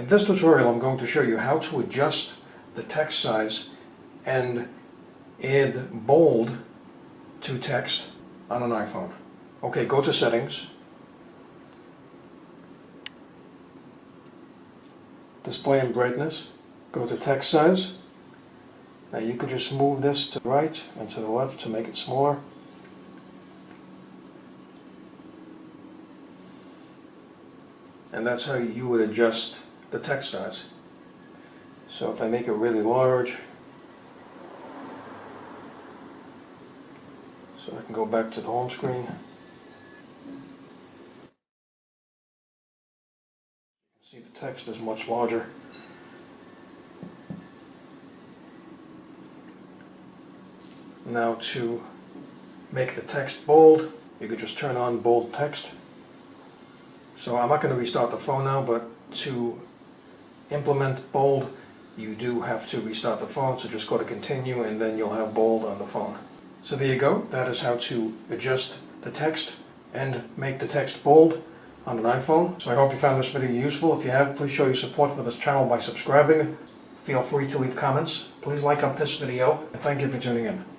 In this tutorial I'm going to show you how to adjust the text size and add bold to text on an iPhone. Okay, go to Settings, Display and Brightness, go to Text Size. Now you could just move this to the right and to the left to make it smaller. And that's how you would adjust the text size. So if I make it really large, so I can go back to the home screen. You can see the text is much larger. Now to make the text bold, you could just turn on bold text. So I'm not going to restart the phone now, but to implement bold, you do have to restart the phone, so just go to continue and then you'll have bold on the phone. So there you go, that is how to adjust the text and make the text bold on an iPhone. So I hope you found this video useful. If you have, please show your support for this channel by subscribing. Feel free to leave comments. Please like up this video, and thank you for tuning in.